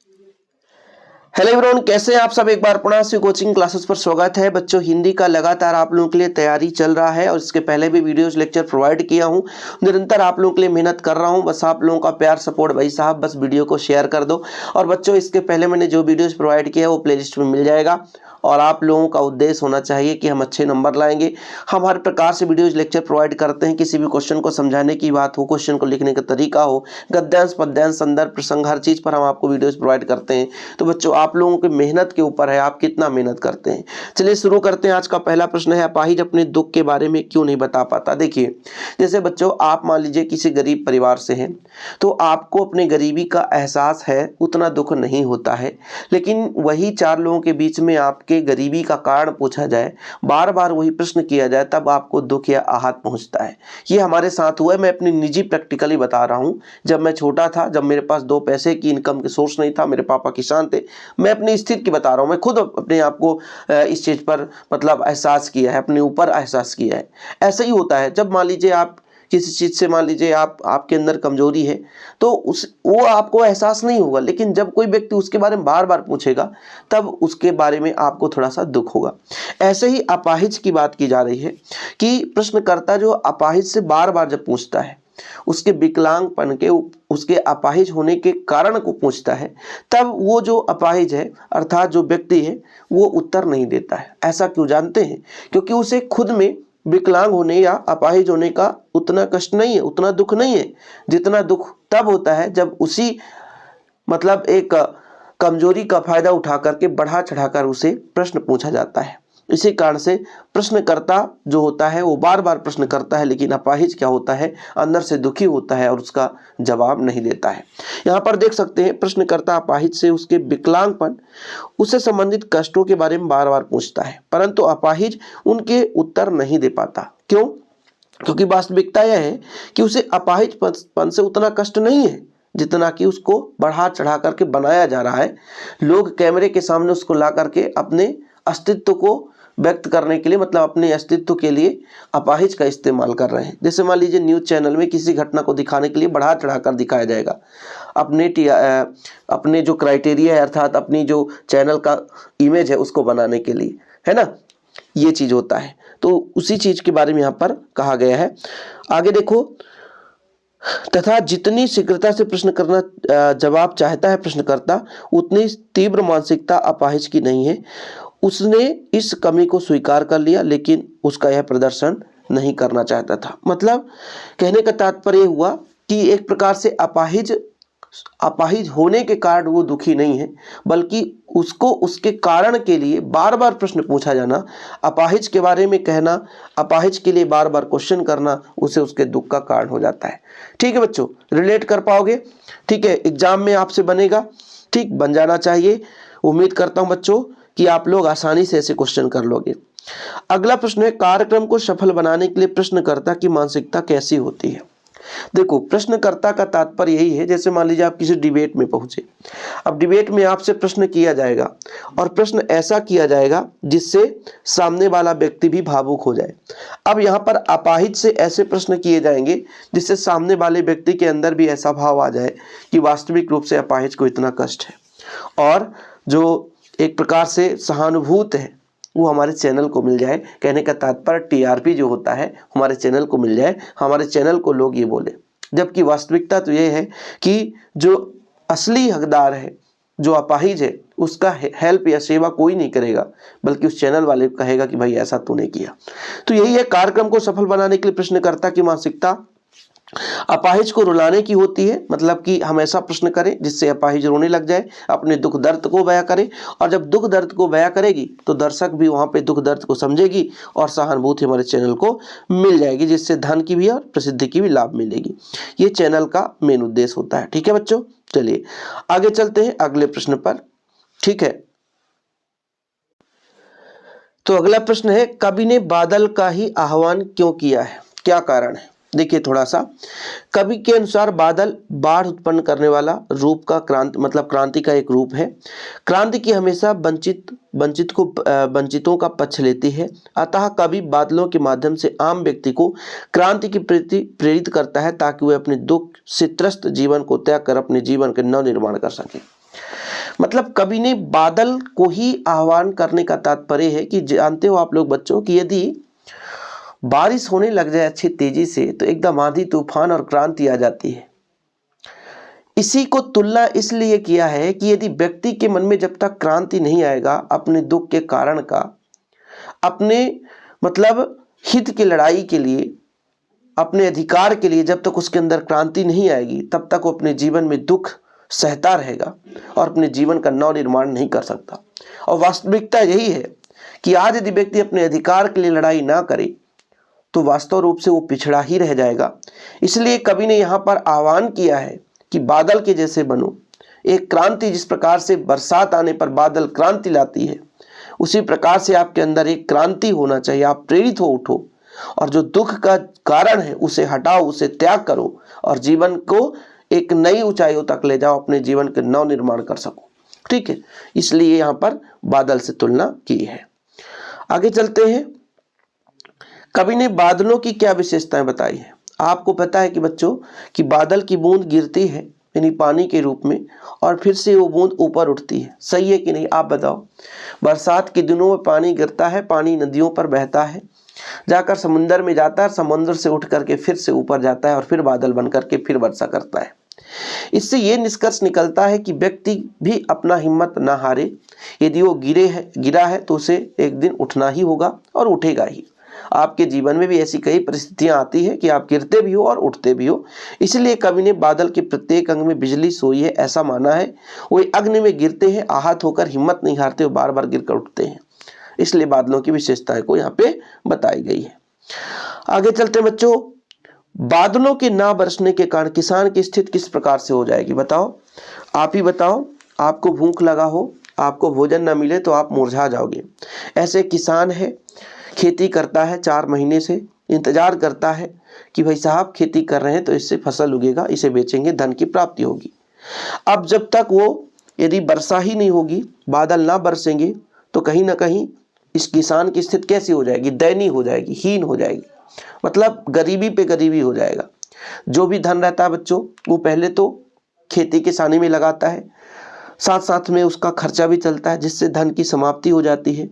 Hello everyone, कैसे हैं आप सब। एक बार पुनः से कोचिंग क्लासेस पर स्वागत है। बच्चों, हिंदी का लगातार आप लोगों के लिए तैयारी चल रहा है और इसके पहले भी वीडियोस लेक्चर प्रोवाइड किया हूं। निरंतर आप लोगों के लिए मेहनत कर रहा हूं। बस आप लोगों का प्यार सपोर्ट भाई साहब, बस वीडियो को शेयर कर दो। और बच्चों, इसके पहले मैंने जो वीडियोस प्रोवाइड किया है वो प्लेलिस्ट में मिल जाएगा। और आप लोगों का उद्देश्य होना चाहिए कि हम अच्छे नंबर लाएंगे। हम हर प्रकार से वीडियोज लेक्चर प्रोवाइड करते हैं। किसी भी क्वेश्चन को समझाने की बात हो, क्वेश्चन को लिखने का तरीका हो, गद्यांश पद्यांश संदर्भ प्रसंग, हर चीज़ पर हम आपको वीडियोज प्रोवाइड करते हैं। तो बच्चों, आप लोगों की मेहनत के ऊपर है, आप कितना मेहनत करते हैं। चलिए शुरू करते हैं। आज का पहला प्रश्न है, अपाहिज अपने दुख के बारे में क्यों नहीं बता पाता। देखिए, जैसे बच्चों, आप मान लीजिए किसी गरीब परिवार से हैं, तो आपको अपने गरीबी का एहसास है, उतना दुख नहीं होता है। लेकिन वही चार लोगों के बीच में आपके गरीबी का कारण पूछा जाए, बार बार वही प्रश्न किया जाए, तब आपको दुख या आहत पहुंचता है। ये हमारे साथ हुआ है। मैं अपनी निजी प्रैक्टिकली बता रहा हूं। जब मैं छोटा था, जब मेरे पास दो पैसे की इनकम के सोर्स नहीं था, मेरे पापा किसान थे, मैं अपनी स्थिति की बता रहा हूं। मैं खुद अपने आप को इस चीज पर मतलब एहसास किया है, अपने ऊपर एहसास किया है। ऐसा ही होता है। जब मान लीजिए आप किसी चीज़ से, मान लीजिए आपके अंदर कमजोरी है, तो वो आपको एहसास नहीं होगा। लेकिन जब कोई व्यक्ति उसके बारे में बार बार पूछेगा, तब उसके बारे में आपको थोड़ा सा दुख होगा। ऐसे ही अपाहिज की बात की जा रही है कि प्रश्नकर्ता जो अपाहिज से बार बार जब पूछता है, उसके विकलांगपन के, उसके अपाहिज होने के कारण को पूछता है, तब वो जो अपाहिज है अर्थात जो व्यक्ति है, वो उत्तर नहीं देता है। ऐसा क्यों जानते हैं? क्योंकि उसे खुद में विकलांग होने या अपाहिज होने का उतना कष्ट नहीं है, उतना दुख नहीं है, जितना दुख तब होता है जब उसी मतलब एक कमजोरी का फायदा उठा करके बढ़ा चढ़ाकर उसे प्रश्न पूछा जाता है। इसी कारण से प्रश्नकर्ता जो होता है वो बार बार प्रश्न करता है, लेकिन अपाहिज क्या होता है, अंदर से दुखी होता है और उसका जवाब नहीं देता है। यहाँ पर देख सकते हैं, प्रश्नकर्ता अपाहिज से उसके विकलांगपन, उससे संबंधित कष्टों के बारे में बार बार पूछता है, परंतु अपाहिज उनके उत्तर नहीं दे पाता। क्यों? क्योंकि वास्तविकता यह है कि उसे अपाहिजपन से उतना कष्ट नहीं है जितना कि उसको बढ़ा चढ़ा करके बनाया जा रहा है। लोग कैमरे के सामने उसको ला करके अपने अस्तित्व को व्यक्त करने के लिए, मतलब अपने अस्तित्व के लिए अपाहिज का इस्तेमाल कर रहे हैं। जैसे मान लीजिए न्यूज़ चैनल में किसी घटना को दिखाने के लिए बढ़ा चढ़ाकर दिखाया जाएगा, अपने जो क्राइटेरिया है अर्थात अपनी जो चैनल का इमेज है उसको बनाने के लिए, है ना। ये चीज होता है। तो उसी चीज के बारे में यहाँ पर कहा गया है। आगे देखो, तथा जितनी शीघ्रता से प्रश्न करना जवाब चाहता है प्रश्नकर्ता, उतनी तीव्र मानसिकता अपाहिज की नहीं है। उसने इस कमी को स्वीकार कर लिया, लेकिन उसका यह प्रदर्शन नहीं करना चाहता था। मतलब कहने का तात्पर्य हुआ कि एक प्रकार से अपाहिज होने के कारण वो दुखी नहीं है, बल्कि उसको उसके कारण के लिए बार बार प्रश्न पूछा जाना, अपाहिज के बारे में कहना, अपाहिज के लिए बार बार क्वेश्चन करना, उसे उसके दुख का कारण हो जाता है। ठीक है बच्चों, रिलेट कर पाओगे? ठीक है, एग्जाम में आपसे बनेगा, ठीक बन जाना चाहिए। उम्मीद करता हूं बच्चों कि आप लोग आसानी से ऐसे क्वेश्चन कर लोगे। अगला प्रश्न है, कार्यक्रम को सफल बनाने के लिए प्रश्नकर्ता की मानसिकता कैसी होती है। देखो, प्रश्नकर्ता का तात्पर्य यही है, जैसे मान लीजिए आप किसी डिबेट में पहुंचे। अब डिबेट में आपसे प्रश्न किया जाएगा और प्रश्न ऐसा किया जाएगा जिससे सामने वाला व्यक्ति भी भावुक हो जाए। अब यहाँ पर अपाहिज से ऐसे प्रश्न किए जाएंगे जिससे सामने वाले व्यक्ति के अंदर भी ऐसा भाव आ जाए कि वास्तविक रूप से अपाहिज को इतना कष्ट है, और जो एक प्रकार से सहानुभूत है वो हमारे चैनल को मिल जाए। कहने का तात्पर्य टीआरपी जो होता है हमारे चैनल को मिल जाए, हमारे चैनल को लोग ये बोले। जबकि वास्तविकता तो ये है कि जो असली हकदार है, जो अपाहिज है, उसका हेल्प या सेवा कोई नहीं करेगा, बल्कि उस चैनल वाले को कहेगा कि भाई ऐसा तूने किया। तो यही है, कार्यक्रम को सफल बनाने के लिए प्रश्नकर्ता की मानसिकता अपाहिज को रुलाने की होती है। मतलब कि हम ऐसा प्रश्न करें जिससे अपाहिज रोने लग जाए, अपने दुख दर्द को बयां करे, और जब दुख दर्द को बयां करेगी तो दर्शक भी वहां पे दुख दर्द को समझेगी और सहानुभूति हमारे चैनल को मिल जाएगी, जिससे धन की भी और प्रसिद्धि की भी लाभ मिलेगी। ये चैनल का मेन उद्देश्य होता है। ठीक है बच्चों, चलिए आगे चलते हैं अगले प्रश्न पर। ठीक है, तो अगला प्रश्न है, कवि ने बादल का ही आह्वान क्यों किया है, क्या कारण है। देखिए थोड़ा सा, कवि के अनुसार बादल बाढ़ उत्पन्न करने वाला रूप का क्रांति का एक रूप है। क्रांति की हमेशा वंचितों का पक्ष लेती है। अतः कवि बादलों के माध्यम से आम व्यक्ति को क्रांति की प्रति प्रेरित करता है, ताकि वह अपने दुख से त्रस्त जीवन को त्याग कर अपने जीवन के नव निर्माण कर सके। मतलब कवि ने बादल को ही आह्वान करने का तात्पर्य है कि जानते हो आप लोग बच्चों कि यदि बारिश होने लग जाए अच्छी तेजी से तो एकदम आंधी तूफान और क्रांति आ जाती है। इसी को तुलना इसलिए किया है कि यदि व्यक्ति के मन में जब तक क्रांति नहीं आएगा अपने दुख के कारण का, अपने मतलब हित की लड़ाई के लिए, अपने अधिकार के लिए जब तक उसके अंदर क्रांति नहीं आएगी तब तक वो अपने जीवन में दुख सहता रहेगा और अपने जीवन का नव निर्माण नहीं कर सकता। और वास्तविकता यही है कि आज यदि व्यक्ति अपने अधिकार के लिए लड़ाई ना करे तो वास्तव रूप से वो पिछड़ा ही रह जाएगा। इसलिए कवि ने यहाँ पर आह्वान किया है कि बादल के जैसे बनो। एक क्रांति, जिस प्रकार से बरसात आने पर बादल क्रांति लाती है, उसी प्रकार से आपके अंदर एक क्रांति होना चाहिए। आप प्रेरित हो उठो और जो दुख का कारण है उसे हटाओ, उसे त्याग करो और जीवन को एक नई ऊंचाइयों तक ले जाओ, अपने जीवन के नव निर्माण कर सको। ठीक है, इसलिए यहाँ पर बादल से तुलना की है। आगे चलते हैं। कवि ने बादलों की क्या विशेषताएं बताई है। आपको पता है कि बच्चों कि बादल की बूंद गिरती है यानी पानी के रूप में और फिर से वो बूंद ऊपर उठती है, सही है कि नहीं? आप बताओ। बरसात के दिनों में पानी गिरता है, पानी नदियों पर बहता है, जाकर समुद्र में जाता है, समुद्र से उठ करके फिर से ऊपर जाता है और फिर बादल बन करके फिर वर्षा करता है। इससे ये निष्कर्ष निकलता है कि व्यक्ति भी अपना हिम्मत ना हारे। यदि वो गिरा है तो उसे एक दिन उठना ही होगा और उठेगा ही। आपके जीवन में भी ऐसी कई परिस्थितियां आती है कि आप गिरते भी हो और उठते भी हो। इसलिए कवि ने बादल के प्रत्येक अंग में बिजली सोई है ऐसा माना है। वो अग्नि में गिरते हैं, आहत होकर हिम्मत नहीं हारते, वो बार बार गिरकर उठते हैं। इसलिए बादलों की विशेषताएं को यहाँ पे बताई गई है। आगे चलते हैं बच्चों। बादलों के ना बरसने के कारण किसान की स्थिति किस प्रकार से हो जाएगी, बताओ। आप ही बताओ। आपको भूख लगा हो, आपको भोजन ना मिले तो आप मुरझा जाओगे। ऐसे किसान है, खेती करता है, 4 महीने से इंतजार करता है कि भाई साहब खेती कर रहे हैं तो इससे फसल उगेगा, इसे बेचेंगे, धन की प्राप्ति होगी। अब जब तक वो यदि वर्षा ही नहीं होगी, बादल ना बरसेंगे तो कहीं ना कहीं इस किसान की स्थिति कैसी हो जाएगी? दयनीय हो जाएगी, हीन हो जाएगी, मतलब गरीबी पे गरीबी हो जाएगा। जो भी धन रहता है बच्चों वो पहले तो खेती किसानी में लगाता है, साथ साथ में उसका खर्चा भी चलता है जिससे धन की समाप्ति हो जाती है।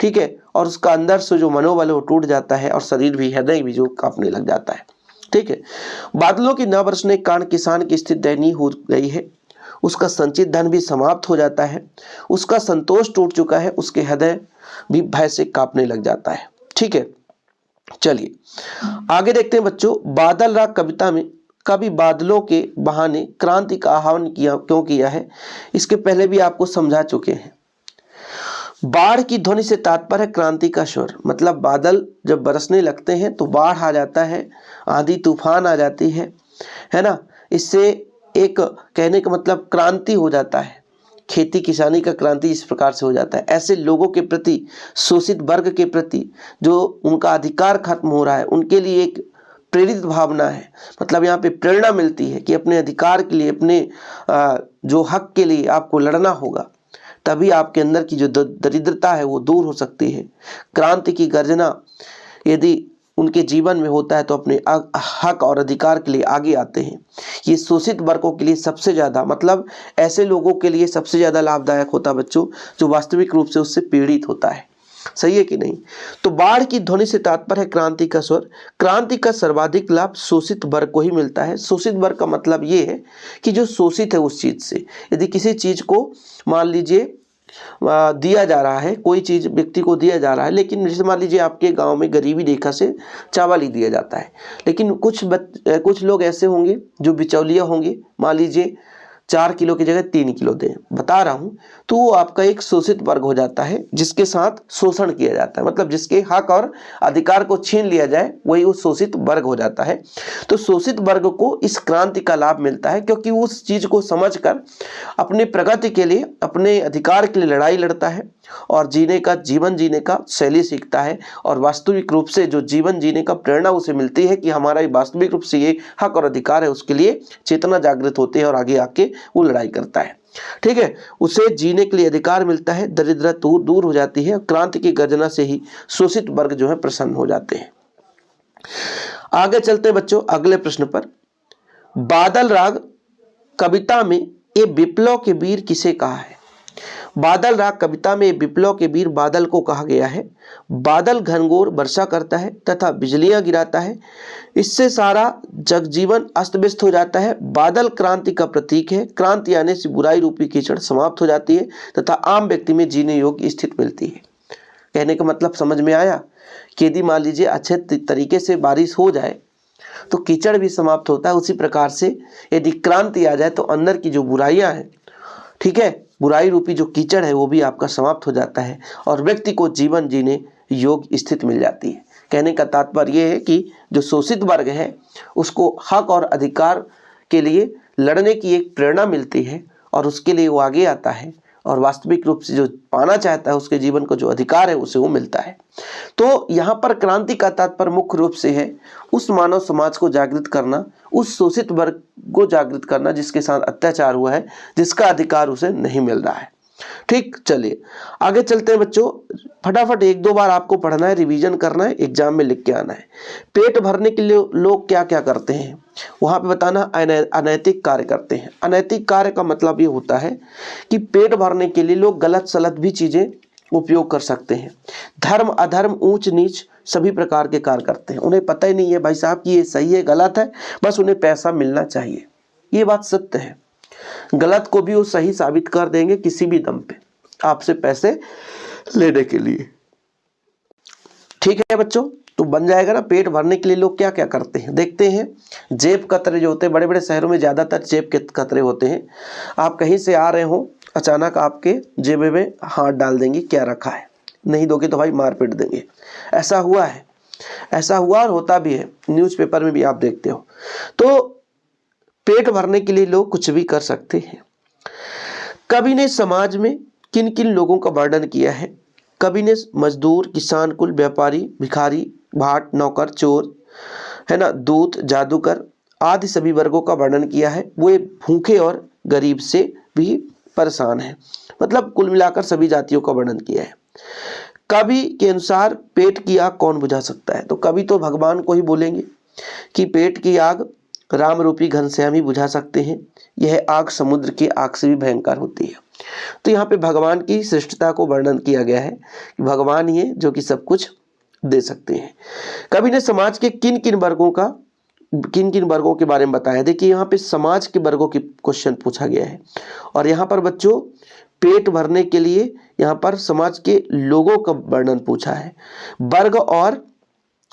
ठीक है, और उसका अंदर से जो मनोबल है वो टूट जाता है और शरीर भी, हृदय भी जो कांपने लग जाता है। ठीक है, बादलों की न बरसने के कारण किसान की स्थिति दयनीय हो गई है। उसका संचित धन भी समाप्त हो जाता है, उसका संतोष टूट चुका है, उसके हृदय भी भय से कांपने लग जाता है। ठीक है, चलिए आगे देखते हैं बच्चों। बादल राग कविता में कवि बादलों के बहाने क्रांति का आह्वान क्यों किया है, इसके पहले भी आपको समझा चुके हैं। बाढ़ की ध्वनि से तात्पर्य क्रांति का स्वर, मतलब बादल जब बरसने लगते हैं तो बाढ़ आ जाता है, आंधी तूफान आ जाती है ना। इससे एक कहने का मतलब क्रांति हो जाता है, खेती किसानी का क्रांति इस प्रकार से हो जाता है। ऐसे लोगों के प्रति, शोषित वर्ग के प्रति जो उनका अधिकार खत्म हो रहा है, उनके लिए एक प्रेरित भावना है, मतलब यहाँ पे प्रेरणा मिलती है कि अपने अधिकार के लिए, अपने जो हक के लिए आपको लड़ना होगा, तभी आपके अंदर की जो दरिद्रता है वो दूर हो सकती है। क्रांति की गर्जना यदि उनके जीवन में होता है तो अपने हक और अधिकार के लिए आगे आते हैं। ये शोषित वर्गों के लिए सबसे ज़्यादा, मतलब ऐसे लोगों के लिए सबसे ज़्यादा लाभदायक होता है बच्चों जो वास्तविक रूप से उससे पीड़ित होता है, सही है कि नहीं। तो बाढ़ की ध्वनि से तात्पर्य है क्रांति का स्वर। क्रांति का सर्वाधिक लाभ शोषित वर्ग को ही मिलता है। शोषित वर्ग का मतलब ये है कि जो शोषित है उस चीज से, यदि किसी चीज को मान लीजिए दिया जा रहा है, कोई चीज व्यक्ति को दिया जा रहा है, लेकिन जैसे मान लीजिए आपके गांव में गरीबी रेखा से चावल ही दिया जाता है, लेकिन कुछ लोग ऐसे होंगे जो बिचौलिया होंगे, मान लीजिए 4 किलो की जगह 3 किलो दें, बता रहा हूं, तो वो आपका एक शोषित वर्ग हो जाता है जिसके साथ शोषण किया जाता है, मतलब जिसके हक और अधिकार को छीन लिया जाए वही उस शोषित वर्ग हो जाता है। तो शोषित वर्ग को इस क्रांति का लाभ मिलता है क्योंकि वो उस चीज को समझकर अपने प्रगति के लिए, अपने अधिकार के लिए लड़ाई लड़ता है और जीवन जीने का शैली सीखता है और वास्तविक रूप से जो जीवन जीने का प्रेरणा उसे मिलती है कि हमारा वास्तविक रूप से ये हक और अधिकार है, उसके लिए चेतना जागृत होती है और आगे आके वो लड़ाई करता है। ठीक है, उसे जीने के लिए अधिकार मिलता है, दरिद्रता दूर हो जाती है। क्रांति की गर्जना से ही शोषित वर्ग जो है प्रसन्न हो जाते हैं। आगे चलते हैं बच्चों अगले प्रश्न पर। बादल राग कविता में ये विप्लव के वीर किसे कहा है? बादल राग कविता में विप्लव के वीर बादल को कहा गया है। बादल घनघोर वर्षा करता है तथा बिजलियां गिराता है, इससे सारा जगजीवन अस्त व्यस्त हो जाता है। बादल क्रांति का प्रतीक है, क्रांति आने से बुराई रूपी कीचड़ समाप्त हो जाती है तथा आम व्यक्ति में जीने योग्य स्थिति मिलती है। कहने का मतलब समझ में आया कि यदि मान लीजिए अच्छे तरीके से बारिश हो जाए तो कीचड़ भी समाप्त होता है। उसी प्रकार से यदि क्रांति आ जाए तो अंदर की जो बुराइयां हैं, ठीक है, बुराई रूपी जो कीचड़ है वो भी आपका समाप्त हो जाता है और व्यक्ति को जीवन जीने योग्य स्थिति मिल जाती है। कहने का तात्पर्य यह है कि जो शोषित वर्ग है उसको हक और अधिकार के लिए लड़ने की एक प्रेरणा मिलती है और उसके लिए वो आगे आता है और वास्तविक रूप से जो पाना चाहता है उसके जीवन को जो अधिकार है उसे वो मिलता है। तो यहाँ पर क्रांति का तात्पर्य मुख्य रूप से है उस मानव समाज को जागृत करना, उस शोषित वर्ग को जागृत करना जिसके साथ अत्याचार हुआ है, जिसका अधिकार उसे नहीं मिल रहा है। ठीक, चलिए आगे चलते हैं बच्चों। फटाफट एक दो बार आपको पढ़ना है, रिवीजन करना है, एग्जाम में लिख के आना है। पेट भरने के लिए लोग क्या क्या करते हैं वहां पे बताना। अनैतिक कार्य करते हैं। अनैतिक कार्य का मतलब ये होता है कि पेट भरने के लिए लोग गलत सलत भी चीजें उपयोग कर सकते हैं। धर्म अधर्म ऊंच नीच सभी प्रकार के कार्य करते हैं। उन्हें पता ही नहीं है भाई साहब कि ये सही है गलत है, बस उन्हें पैसा मिलना चाहिए। ये बात सत्य है। गलत को भी वो सही साबित कर देंगे किसी भी दम पे आपसे पैसे लेने के लिए। ठीक है बच्चों, तो बन जाएगा ना। पेट भरने के लिए लोग क्या क्या करते हैं देखते हैं। जेब कतरे जो होते हैं, बड़े बड़े शहरों में ज्यादातर जेब के कतरे होते हैं। आप कहीं से आ रहे हो, अचानक आपके जेबे में हाथ डाल देंगे, क्या रखा है, नहीं दोगे तो भाई मार पीट देंगे। ऐसा हुआ है, ऐसा हुआ और होता भी है, न्यूज़पेपर में भी आप देखते हो। तो पेट भरने के लिए लोग कुछ भी कर सकते हैं। कवि ने समाज में किन किन लोगों का वर्णन किया है। कवि ने मजदूर, किसान, कुल, व्यापारी, भिखारी, भाट, नौकर, चोर, है ना, दूत, जादूगर आदि सभी वर्गों का वर्णन किया है। वो भूखे और गरीब से भी परेशान है, मतलब कुल मिलाकर सभी जातियों का वर्णन किया है। कवि के अनुसार पेट की आग कौन बुझा सकता है, तो कवि तो भगवान को ही बोलेंगे कि पेट की आग राम रूपी घनश्याम ही बुझा सकते हैं। यह आग समुद्र की आग से भी भयंकर होती है। तो यहाँ पे भगवान की श्रेष्ठता को वर्णन किया गया है कि भगवान ही है जो कि सब कुछ दे सकते हैं। कवि ने समाज के किन किन वर्गों के बारे में बताया। देखिए यहाँ पे समाज के वर्गों की क्वेश्चन पूछा गया है और यहाँ पर बच्चों पेट भरने के लिए यहाँ पर समाज के लोगों का वर्णन पूछा है। वर्ग और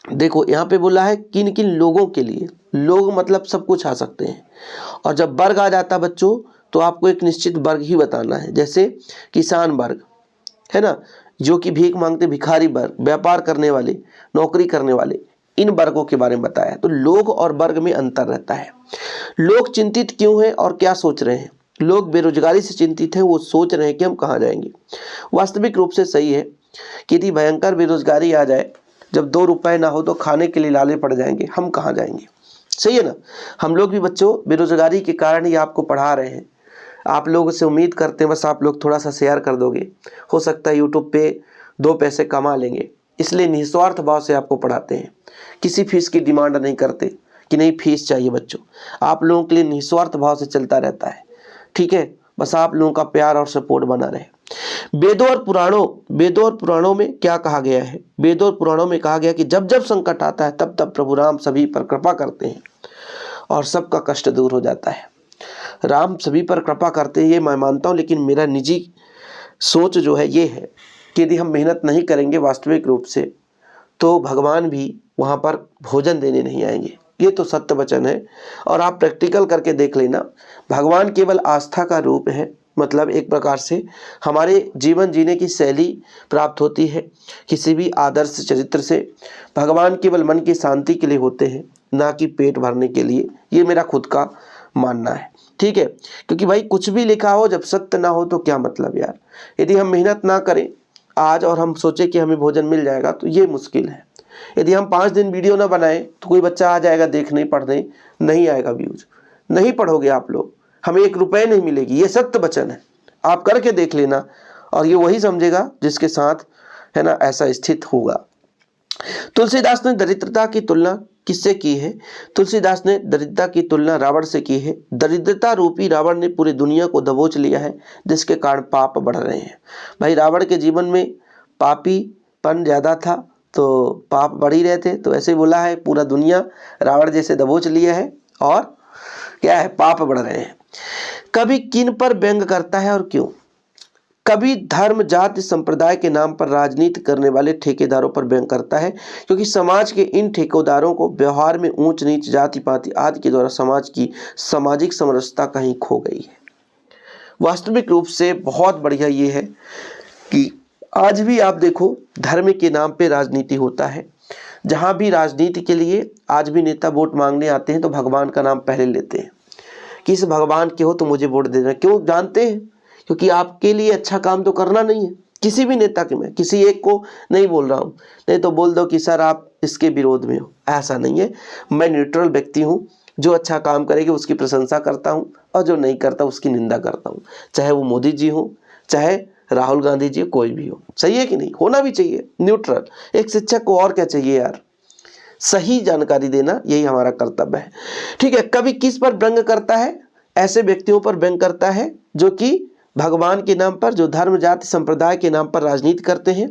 देखो यहाँ पे बोला है किन किन लोगों के लिए। लोग मतलब सब कुछ आ सकते हैं और जब वर्ग आ जाता है बच्चों तो आपको एक निश्चित वर्ग ही बताना है। जैसे किसान वर्ग है ना, जो कि भीख मांगते, भिखारी वर्ग, व्यापार करने वाले, नौकरी करने वाले, इन वर्गों के बारे में बताया। तो लोग और वर्ग में अंतर रहता है। लोग चिंतित क्यों हैं और क्या सोच रहे हैं। लोग बेरोजगारी से चिंतित हैं, वो सोच रहे हैं कि हम कहाँ जाएंगे। वास्तविक रूप से सही है कि यदि भयंकर बेरोजगारी आ जाए, जब 2 रुपए ना हो तो खाने के लिए लाले पड़ जाएंगे, हम कहाँ जाएंगे। सही है ना। हम लोग भी बच्चों बेरोजगारी के कारण ही आपको पढ़ा रहे हैं। आप लोगों से उम्मीद करते हैं बस आप लोग थोड़ा सा शेयर कर दोगे, हो सकता है यूट्यूब पे 2 पैसे कमा लेंगे, इसलिए निस्वार्थ भाव से आपको पढ़ाते हैं। किसी फीस की डिमांड नहीं करते कि नहीं फीस चाहिए बच्चों, आप लोगों के लिए निस्वार्थ भाव से चलता रहता है। ठीक है, बस आप लोगों का प्यार और सपोर्ट बना रहे। वेदों और पुराणों में क्या कहा गया है। वेदों और पुराणों में कहा गया कि जब जब संकट आता है तब तब प्रभु राम सभी पर कृपा करते हैं और सबका कष्ट दूर हो जाता है। राम सभी पर कृपा करते हैं ये मैं मानता हूँ, लेकिन मेरा निजी सोच जो है ये है कि यदि हम मेहनत नहीं करेंगे वास्तविक रूप से तो भगवान भी वहाँ पर भोजन देने नहीं आएंगे। ये तो सत्य वचन है और आप प्रैक्टिकल करके देख लेना। भगवान केवल आस्था का रूप है, मतलब एक प्रकार से हमारे जीवन जीने की शैली प्राप्त होती है किसी भी आदर्श चरित्र से। भगवान केवल मन की शांति के लिए होते हैं, ना कि पेट भरने के लिए। ये मेरा खुद का मानना है। ठीक है, क्योंकि भाई कुछ भी लिखा हो जब सत्य ना हो तो क्या मतलब यार। यदि हम मेहनत ना करें आज और हम सोचे कि हमें भोजन मिल जाएगा तो ये मुश्किल है। यदि हम 5 दिन वीडियो ना बनाए तो कोई बच्चा आ जाएगा देखने पढ़ने, नहीं आएगा व्यूज, नहीं पढ़ोगे आप लोग, हमें 1 रुपए नहीं मिलेगी। ये सत्य वचन है, आप करके देख लेना और ये वही समझेगा जिसके साथ है ना ऐसा स्थित होगा। तुलसीदास ने दरिद्रता की तुलना किससे की है? तुलसीदास ने दरिद्रता की तुलना रावण से की है। दरिद्रता रूपी रावण ने पूरी दुनिया को दबोच लिया है, जिसके कारण पाप बढ़ रहे हैं। भाई रावण के जीवन में पापीपन ज़्यादा था तो पाप बढ़ ही रहे थे, तो ऐसे बोला है पूरा दुनिया रावण जैसे दबोच लिया है और क्या है, पाप बढ़ रहे हैं। कवि किन पर व्यंग करता है और क्यों? कवि धर्म जाति संप्रदाय के नाम पर राजनीति करने वाले ठेकेदारों पर व्यंग करता है, क्योंकि समाज के इन ठेकेदारों को व्यवहार में ऊंच नीच जाति पाति आदि के द्वारा समाज की सामाजिक समरसता कहीं खो गई है। वास्तविक रूप से बहुत बढ़िया ये है कि आज भी आप देखो धर्म के नाम पे राजनीति होता है। जहां भी राजनीति के लिए आज भी नेता वोट मांगने आते हैं तो भगवान का नाम पहले लेते हैं कि इस भगवान के हो तो मुझे वोट देना। क्यों? जानते हैं क्योंकि आपके लिए अच्छा काम तो करना नहीं है। किसी भी नेता के, मैं किसी एक को नहीं बोल रहा हूँ, नहीं तो बोल दो कि सर आप इसके विरोध में हो, ऐसा नहीं है। मैं न्यूट्रल व्यक्ति हूँ, जो अच्छा काम करेगी उसकी प्रशंसा करता हूँ और जो नहीं करता उसकी निंदा करता हूँ, चाहे वो मोदी जी हो, चाहे राहुल गांधी जी, कोई भी हो। सही है कि नहीं? होना भी चाहिए न्यूट्रल। एक शिक्षक को और क्या चाहिए यार, सही जानकारी देना, यही हमारा कर्तव्य है। ठीक है, कवि किस पर व्यंग करता है? ऐसे व्यक्तियों पर व्यंग करता है जो कि भगवान के नाम पर, जो धर्म जाति संप्रदाय के नाम पर राजनीति करते हैं।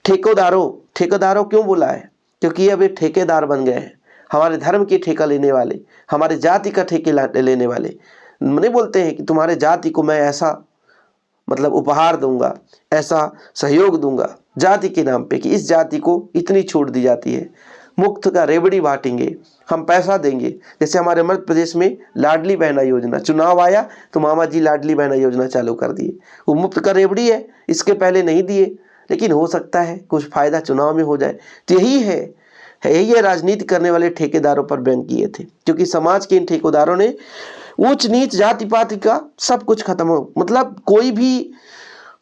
ठेकेदारों क्यों बोला है? क्योंकि अब ये ठेकेदार बन गए हैं, हमारे धर्म की ठेका लेने वाले, हमारे जाति का ठेके लेने वाले। नहीं बोलते हैं कि तुम्हारे जाति को मैं ऐसा मतलब उपहार दूंगा, ऐसा सहयोग दूंगा जाति के नाम पे, कि इस जाति को इतनी छूट दी जाती है, मुफ्त का रेवड़ी बांटेंगे, हम पैसा देंगे। जैसे हमारे मध्य प्रदेश में लाडली बहना योजना, चुनाव आया तो मामा जी लाडली बहना योजना चालू कर दिए। वो मुफ्त का रेवड़ी है, इसके पहले नहीं दिए, लेकिन हो सकता है कुछ फायदा चुनाव में हो जाए। तो यही है राजनीति करने वाले ठेकेदारों पर व्यंग किए थे, क्योंकि समाज के इन ठेकेदारों ने ऊंच नीच जाति पाति का सब कुछ खत्म हो, मतलब कोई भी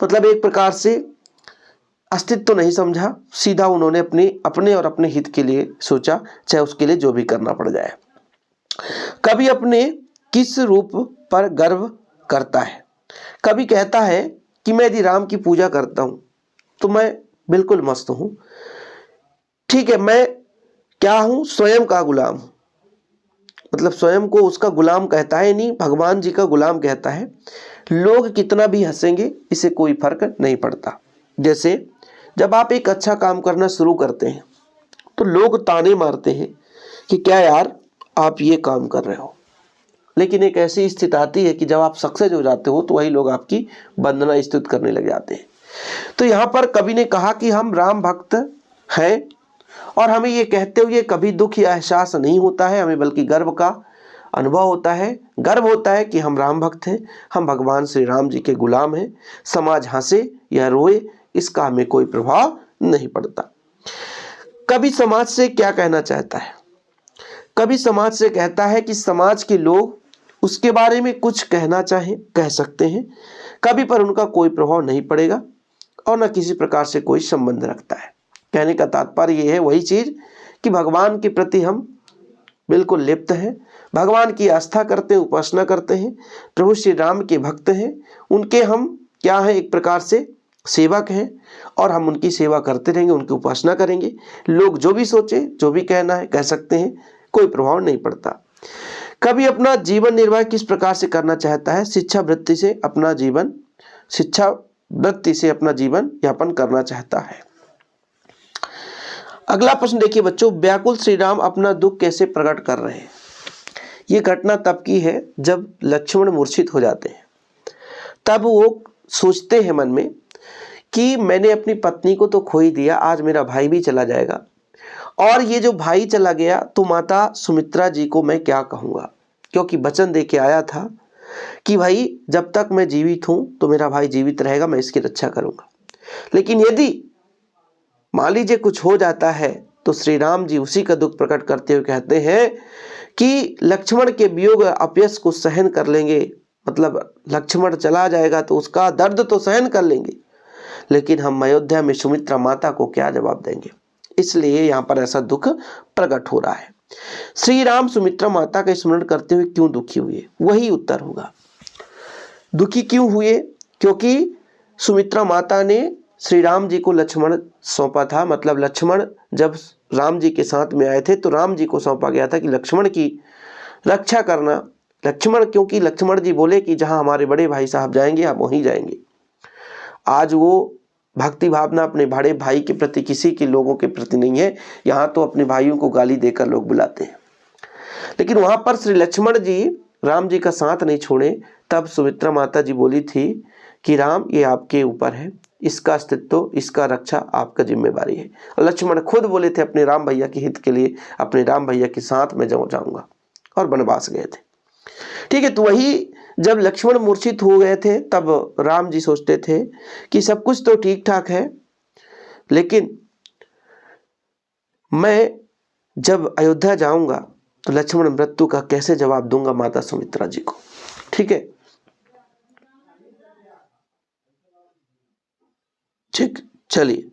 मतलब एक प्रकार से अस्तित्व तो नहीं समझा, सीधा उन्होंने अपने और अपने हित के लिए सोचा, चाहे उसके लिए जो भी करना पड़ जाए। कवि अपने किस रूप पर गर्व करता है? कवि कहता है कि मैं यदि राम की पूजा करता हूं तो मैं बिल्कुल मस्त हूं। ठीक है, मैं क्या हूं? स्वयं का गुलाम हूं। मतलब स्वयं को उसका गुलाम कहता है, नहीं भगवान जी का गुलाम कहता है। लोग कितना भी हंसेंगे इसे कोई फर्क नहीं पड़ता। जैसे जब आप एक अच्छा काम करना शुरू करते हैं तो लोग ताने मारते हैं कि क्या यार आप ये काम कर रहे हो, लेकिन एक ऐसी स्थिति आती है कि जब आप सक्सेस हो जाते हो तो वही लोग आपकी वंदना स्तुति करने लग जाते हैं। तो यहाँ पर कवि ने कहा कि हम राम भक्त हैं और हमें ये कहते हुए कभी दुख या एहसास नहीं होता है, हमें बल्कि गर्व का अनुभव होता है। गर्व होता है कि हम राम भक्त हैं, हम भगवान श्री राम जी के गुलाम हैं। समाज हंसे या रोए इसका हमें कोई प्रभाव नहीं पड़ता। कवि समाज से क्या कहना चाहता है? कवि समाज से कहता है कि समाज के लोग उसके बारे में कुछ कहना चाहे कह सकते हैं, कवि पर उनका कोई प्रभाव नहीं पड़ेगा और न किसी प्रकार से कोई संबंध रखता है। कहने का तात्पर्य यह है वही चीज कि भगवान के प्रति हम बिल्कुल लिप्त हैं, भगवान की आस्था करते हैं, उपासना करते हैं, प्रभु श्री राम के भक्त हैं, उनके हम क्या हैं, एक प्रकार से सेवक हैं और हम उनकी सेवा करते रहेंगे, उनकी उपासना करेंगे। लोग जो भी सोचे, जो भी कहना है कह सकते हैं, कोई प्रभाव नहीं पड़ता। कवि अपना जीवन निर्वाह किस प्रकार से करना चाहता है? शिक्षा वृत्ति से अपना जीवन यापन करना चाहता है। अगला प्रश्न देखिए बच्चों, व्याकुल श्री राम अपना दुख कैसे प्रकट कर रहे हैं? ये घटना तब की है जब लक्ष्मण मूर्छित हो जाते हैं। तब वो सोचते हैं मन में कि मैंने अपनी पत्नी को तो खो ही दिया, आज मेरा भाई भी चला जाएगा, और ये जो भाई चला गया तो माता सुमित्रा जी को मैं क्या कहूँगा, क्योंकि वचन दे के आया था कि भाई जब तक मैं जीवित हूँ तो मेरा भाई जीवित रहेगा, मैं इसकी रक्षा करूँगा। लेकिन यदि मान लीजिए कुछ हो जाता है तो श्री राम जी उसी का दुख प्रकट करते हुए कहते हैं कि लक्ष्मण के वियोग अपयश को सहन कर लेंगे, मतलब लक्ष्मण चला जाएगा तो उसका दर्द तो सहन कर लेंगे, लेकिन हम अयोध्या में सुमित्रा माता को क्या जवाब देंगे। इसलिए यहाँ पर ऐसा दुख प्रकट हो रहा है। श्री राम सुमित्रा माता का स्मरण करते हुए क्यों दुखी हुए? वही उत्तर होगा। दुखी क्यों हुए? क्योंकि सुमित्रा माता ने श्री राम जी को लक्ष्मण सौंपा था। मतलब लक्ष्मण जब राम जी के साथ में आए थे तो राम जी को सौंपा गया था कि लक्ष्मण की रक्षा करना। लक्ष्मण, क्योंकि लक्ष्मण जी बोले कि जहां हमारे बड़े भाई साहब जाएंगे आप वहीं जाएंगे। आज वो भक्ति भावना अपने बड़े भाई के प्रति, किसी के लोगों के प्रति नहीं है। यहाँ तो अपने भाइयों को गाली देकर लोग बुलाते हैं। लेकिन वहां पर श्री लक्ष्मण जी राम जी का साथ नहीं छोड़े। तब सुमित्रा माता जी बोली थी कि राम, ये आपके ऊपर है, इसका अस्तित्व, इसका रक्षा आपका जिम्मेवारी है। और लक्ष्मण खुद बोले थे अपने राम भैया के हित के लिए, अपने राम भैया के साथ में जाऊंगा, और वनवास गए थे। ठीक है, तो वही जब लक्ष्मण मूर्छित हो गए थे तब राम जी सोचते थे कि सब कुछ तो ठीक ठाक है, लेकिन मैं जब अयोध्या जाऊंगा तो लक्ष्मण मृत्यु का कैसे जवाब दूंगा माता सुमित्रा जी को। ठीक है, ठीक, चलिए।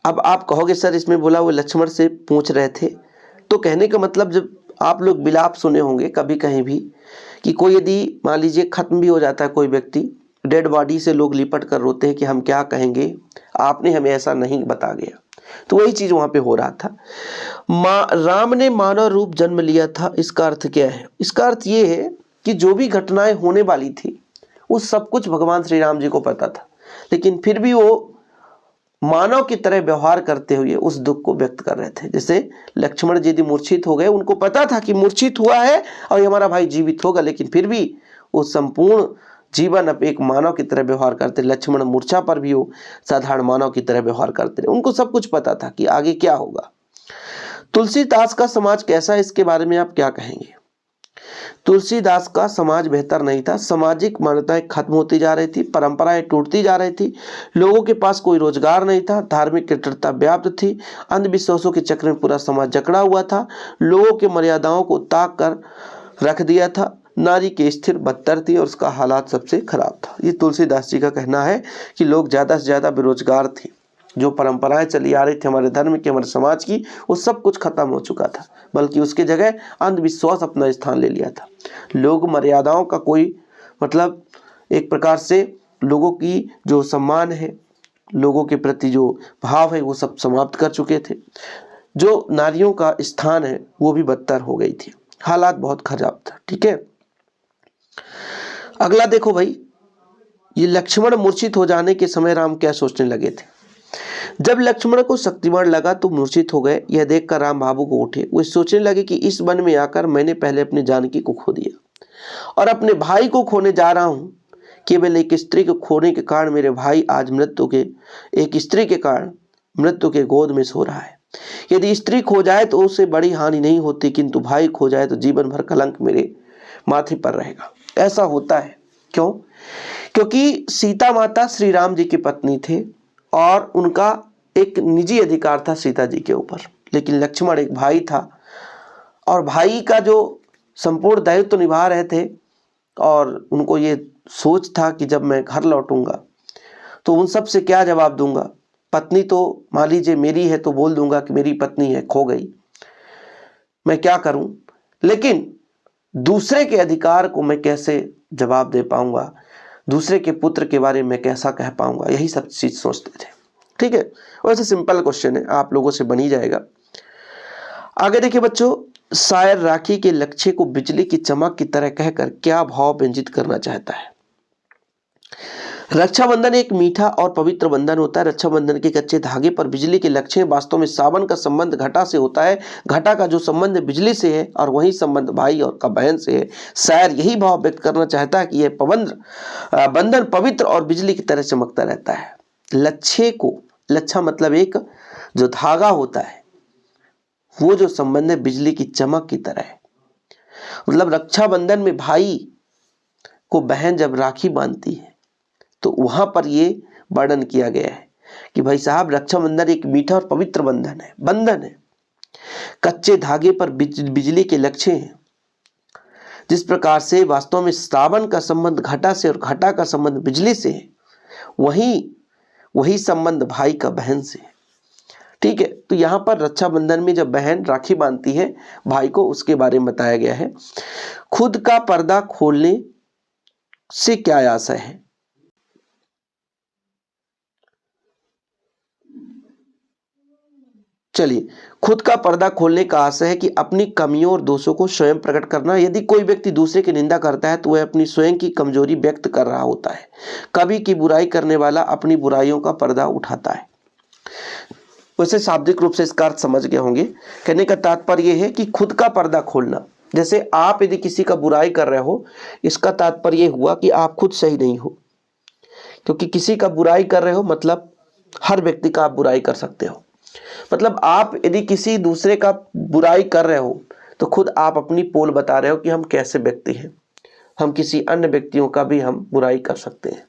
अब आप कहोगे सर इसमें बोला वो लक्ष्मण से पूछ रहे थे, तो कहने का मतलब जब आप लोग विलाप सुने होंगे कभी कहीं भी कि कोई यदि मान लीजिए खत्म भी हो जाता है कोई व्यक्ति, डेड बॉडी से लोग लिपट कर रोते हैं कि हम क्या कहेंगे, आपने हमें ऐसा नहीं बता गया। तो वही चीज वहां पे हो रहा था। राम ने मानव रूप जन्म लिया था, इसका अर्थ क्या है? इसका अर्थ ये है कि जो भी घटनाएं होने वाली थी वो सब कुछ भगवान श्री राम जी को पता था, लेकिन फिर भी वो मानव की तरह व्यवहार करते हुए उस दुख को व्यक्त कर रहे थे। जैसे लक्ष्मण जी यदि मूर्छित हो गए, उनको पता था कि मूर्छित हुआ है और ये हमारा भाई जीवित होगा, लेकिन फिर भी वो संपूर्ण जीवन अब एक मानव की तरह व्यवहार करते। लक्ष्मण मूर्छा पर भी वो साधारण मानव की तरह व्यवहार करते रहे। उनको सब कुछ पता था कि आगे क्या होगा। तुलसीदास का समाज कैसा है, इसके बारे में आप क्या कहेंगे? तुलसीदास का समाज बेहतर नहीं था। सामाजिक मान्यताएं खत्म होती जा रही थी, परंपराएं टूटती जा रही थी, लोगों के पास कोई रोजगार नहीं था, धार्मिक कट्टरता व्याप्त थी, अंधविश्वासों के चक्र में पूरा समाज जकड़ा हुआ था, लोगों के मर्यादाओं को ताक कर रख दिया था, नारी की स्थिर बदतर थी और उसका हालात सबसे खराब था। ये तुलसीदास जी का कहना है कि लोग ज्यादा से ज्यादा बेरोजगार थे। जो परंपराएं चली आ रही थी हमारे धर्म की, हमारे समाज की, वो सब कुछ खत्म हो चुका था, बल्कि उसके जगह अंधविश्वास अपना स्थान ले लिया था। लोग मर्यादाओं का कोई मतलब, एक प्रकार से लोगों की जो सम्मान है, लोगों के प्रति जो भाव है, वो सब समाप्त कर चुके थे। जो नारियों का स्थान है वो भी बदतर हो गई थी, हालात बहुत खराब था। ठीक है, अगला देखो भाई, ये लक्ष्मण मूर्छित हो जाने के समय राम क्या सोचने लगे थे। जब लक्ष्मण को शक्तिमान लगा तो मूर्छित हो गए। यह देखकर राम भावुक हो उठे। वे सोचने लगे कि इस वन में आकर मैंने पहले अपनी जानकी को खो दिया और अपने भाई को खोने जा रहा हूं। केवल एक स्त्री को खोने के कारण मेरे भाई आज एक स्त्री के कारण मृत्यु के गोद में सो रहा है। यदि स्त्री खो जाए तो उससे बड़ी हानि नहीं होती, किंतु भाई खो जाए तो जीवन भर कलंक मेरे माथे पर रहेगा। ऐसा होता है क्यों? क्योंकि सीता माता श्री राम जी की पत्नी थे और उनका एक निजी अधिकार था सीता जी के ऊपर, लेकिन लक्ष्मण एक भाई था और भाई का जो संपूर्ण दायित्व तो निभा रहे थे, और उनको ये सोच था कि जब मैं घर लौटूंगा तो उन सब से क्या जवाब दूंगा। पत्नी तो मान लीजिए मेरी है तो बोल दूंगा कि मेरी पत्नी है, खो गई, मैं क्या करूं, लेकिन दूसरे के अधिकार को मैं कैसे जवाब दे पाऊंगा, दूसरे के पुत्र के बारे में कैसा कह पाऊंगा, यही सब चीज सोचते थे। ठीक है, वैसे सिंपल क्वेश्चन है, आप लोगों से बन ही जाएगा। आगे देखिए बच्चों, शायर राखी के लक्ष्य को बिजली की चमक की तरह कहकर क्या भाव व्यंजित करना चाहता है। रक्षाबंधन एक मीठा और पवित्र बंधन होता है। रक्षाबंधन के कच्चे धागे पर बिजली के लक्ष्य, वास्तव में सावन का संबंध घटा से होता है। घटा का जो संबंध बिजली से है और वही संबंध भाई और का बहन से है। शायर यही भाव व्यक्त करना चाहता है कि यह बंधन पवित्र और बिजली की तरह चमकता रहता है। लक्ष्य को, लच्छा मतलब एक जो धागा होता है, वो जो संबंध है बिजली की चमक की तरह है। मतलब रक्षाबंधन में भाई को बहन जब राखी बांधती है तो वहां पर ये वर्णन किया गया है कि भाई साहब रक्षाबंधन एक मीठा और पवित्र बंधन है। कच्चे धागे पर बिजली के लक्ष्य हैं। जिस प्रकार से वास्तव में सावन का संबंध घटा से और घटा का संबंध बिजली से है, वही संबंध भाई का बहन से है। ठीक है, तो यहां पर रक्षाबंधन में जब बहन राखी बांधती है भाई को, उसके बारे में बताया गया है। खुद का पर्दा खोलने से क्या आशय है। चलिए, खुद का पर्दा खोलने का आशय है कि अपनी कमियों और दोषों को स्वयं प्रकट करना। यदि कोई व्यक्ति दूसरे की निंदा करता है तो वह अपनी स्वयं की कमजोरी व्यक्त कर रहा होता है। कभी की बुराई करने वाला अपनी बुराइयों का पर्दा उठाता है। वैसे शाब्दिक रूप से इसका अर्थ समझ गए होंगे। कहने का तात्पर्य यह है कि खुद का पर्दा खोलना, जैसे आप यदि किसी का बुराई कर रहे हो, इसका तात्पर्य हुआ कि आप खुद सही नहीं हो, क्योंकि किसी का बुराई कर रहे हो मतलब हर व्यक्ति का आप बुराई कर सकते हो। मतलब आप यदि किसी दूसरे का बुराई कर रहे हो तो खुद आप अपनी पोल बता रहे हो कि हम कैसे व्यक्ति हैं। हम किसी अन्य व्यक्तियों का भी हम बुराई कर सकते हैं,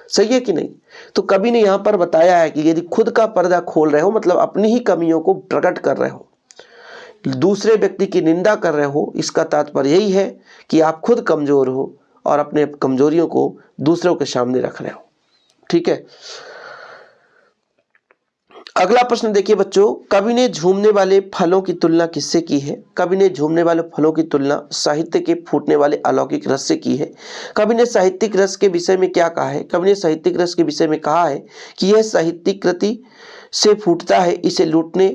सही है कि नहीं। तो कवि ने यहाँ पर बताया है कि यदि खुद का पर्दा खोल रहे हो मतलब अपनी ही कमियों को प्रकट कर रहे हो, दूसरे व्यक्ति की निंदा कर रहे हो, इसका तात्पर्य यही है कि आप खुद कमजोर हो और अपने कमजोरियों को दूसरों के सामने रख रहे हो। ठीक है, अगला प्रश्न देखिए बच्चों, कवि ने झूमने वाले फलों की तुलना किससे की है? कवि ने झूमने वाले फलों की तुलना साहित्य के फूटने वाले अलौकिक रस से की है। कवि ने साहित्यिक रस के विषय में क्या कहा है? कवि ने साहित्यिक रस के विषय में कहा है कि यह साहित्यिक कृति से फूटता है, इसे लूटने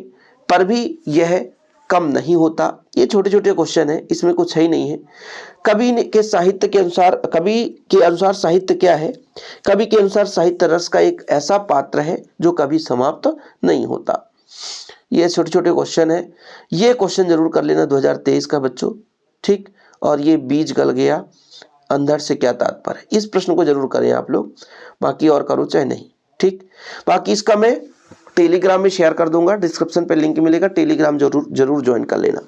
पर भी यह कम नहीं होता। ये छोटे छोटे क्वेश्चन है, इसमें कुछ है ही नहीं है। कवि के साहित्य के अनुसार, कवि के अनुसार साहित्य क्या है? कवि के अनुसार साहित्य रस का एक ऐसा पात्र है जो कभी समाप्त नहीं होता। ये छोटे छोटे क्वेश्चन है, ये क्वेश्चन जरूर कर लेना 2023 का बच्चों। ठीक, और ये बीज गल गया अंधड़ से क्या तात्पर्य है, इस प्रश्न को जरूर करें आप लोग, बाकी और करो चाहे नहीं। ठीक, बाकी इसका मैं टेलीग्राम में शेयर कर दूंगा, डिस्क्रिप्शन पे लिंक मिलेगा, टेलीग्राम जरूर ज्वाइन कर लेना।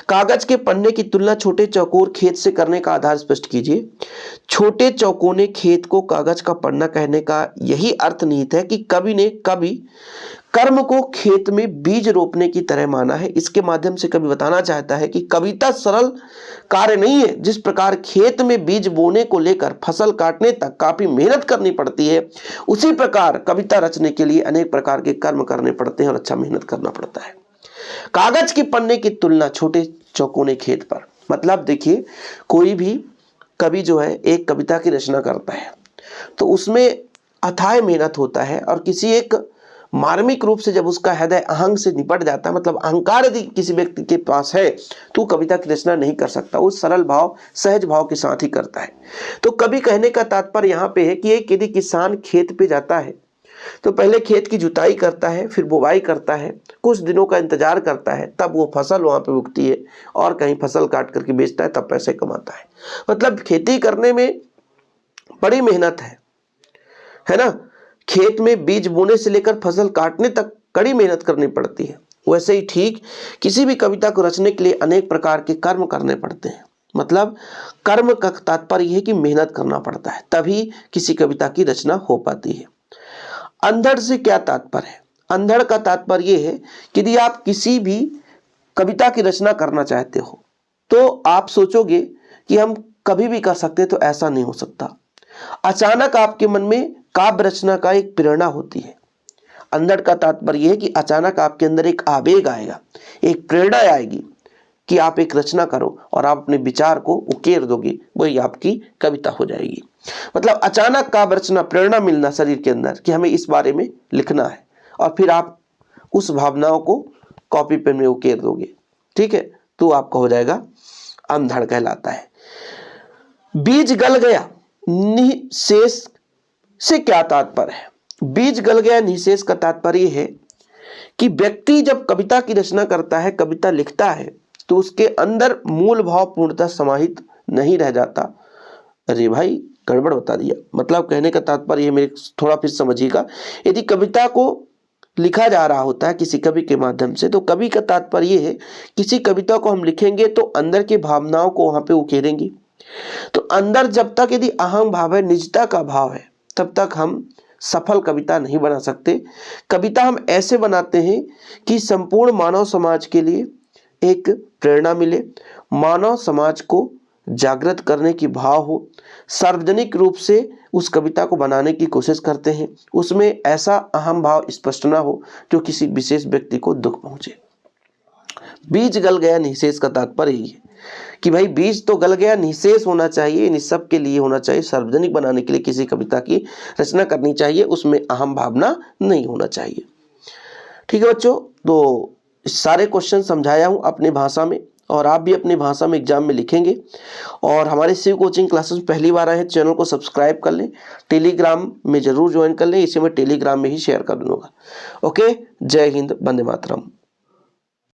कागज के पन्ने की तुलना छोटे चौकोर खेत से करने का आधार स्पष्ट कीजिए। छोटे चौकोने खेत को कागज का पन्ना कहने का यही अर्थ निहित है कि कवि ने कर्म को खेत में बीज रोपने की तरह माना है। इसके माध्यम से कवि बताना चाहता है कि कविता सरल कार्य नहीं है। जिस प्रकार खेत में बीज बोने को लेकर फसल काटने तक काफी मेहनत करनी पड़ती है, उसी प्रकार कविता रचने के लिए अनेक प्रकार के कर्म करने पड़ते हैं और अच्छा मेहनत करना पड़ता है। कागज के पन्ने की तुलना छोटे चौकोने खेत पर, मतलब देखिए कोई भी कवि जो है एक कविता की रचना करता है तो उसमें अथाह मेहनत होता है, और किसी एक मार्मिक रूप से जब उसका हृदय अहंग से निपट जाता है, मतलब अहंकार यदि किसी व्यक्ति के पास है तो कविता की रचना नहीं कर सकता, वो सरल भाव सहज भाव के साथ ही करता है। तो कवि कहने का तात्पर्य यहाँ पे है कि एक यदि किसान खेत पे जाता है तो पहले खेत की जुताई करता है, फिर बुवाई करता है, कुछ दिनों का इंतजार करता है, तब वो फसल वहां पे उगती है और कहीं फसल काट करके बेचता है, तब पैसे कमाता है। मतलब खेती करने में बड़ी मेहनत है ना। खेत में बीज बोने से लेकर फसल काटने तक कड़ी मेहनत करनी पड़ती है। वैसे ही ठीक किसी भी कविता को रचने के लिए अनेक प्रकार के कर्म करने पड़ते हैं। मतलब कर्म का तात्पर्य है कि मेहनत करना पड़ता है, तभी किसी कविता की रचना हो पाती है। अंधड़ से क्या तात्पर्य है? अंधड़ का तात्पर्य है कि यदि आप किसी भी कविता की रचना करना चाहते हो तो आप सोचोगे कि हम कभी भी कर सकते, तो ऐसा नहीं हो सकता। अचानक आपके मन में काव्य रचना का एक प्रेरणा होती है। अंधड़ का तात्पर्य है कि अचानक आपके अंदर एक आवेग आएगा, एक प्रेरणा आएगी कि आप एक रचना करो और आप अपने विचार को उकेर दोगे, वही आपकी कविता हो जाएगी। मतलब अचानक काव्य रचना, प्रेरणा मिलना शरीर के अंदर कि हमें इस बारे में लिखना है, और फिर आप उस भावनाओं को कॉपी पेन में उकेर दोगे। ठीक है, तो आपका हो जाएगा अंधड़ कहलाता है। बीज गल गया निःशेष से क्या तात्पर्य है? बीज गल गया निःशेष का तात्पर्य है कि व्यक्ति जब कविता की रचना करता है, कविता लिखता है, तो उसके अंदर मूल भाव पूर्णतः समाहित नहीं रह जाता। अरे भाई गड़बड़ बता दिया। मतलब कहने का तात्पर्य मेरे थोड़ा फिर समझिएगा, यदि कविता को लिखा जा रहा होता है किसी कवि के माध्यम से, तो कवि का तात्पर्य है किसी कविता को हम लिखेंगे तो अंदर की भावनाओं को वहां पे उकेरेंगे। तो अंदर जब तक यदि अहम भाव है, निजता का भाव है, तब तक हम सफल कविता नहीं बना सकते। कविता हम ऐसे बनाते हैं कि संपूर्ण मानव समाज के लिए एक प्रेरणा मिले, मानव समाज को जागृत करने की भाव हो, सार्वजनिक रूप से उस कविता को बनाने की कोशिश करते हैं, उसमें ऐसा अहम भाव स्पष्ट ना हो जो किसी विशेष व्यक्ति को दुख पहुंचे। बीज गल गया निःशेष का तात्पर्य यही है कि भाई बीज तो गल गया, निःशेष होना चाहिए, निःशब्द के लिए होना चाहिए, सार्वजनिक बनाने के लिए किसी कविता की रचना करनी चाहिए, उसमें अहम भावना नहीं होना चाहिए। ठीक है बच्चों, तो सारे क्वेश्चन समझाया हूँ अपनी भाषा में, और आप भी अपनी भाषा में एग्जाम में लिखेंगे। और हमारे शिव कोचिंग क्लासेस पहली बार आए हैं, चैनल को सब्सक्राइब कर लें, टेलीग्राम में जरूर ज्वाइन कर लें, इसे मैं टेलीग्राम में ही शेयर कर दूंगा। ओके, जय हिंद, वंदे मातरम।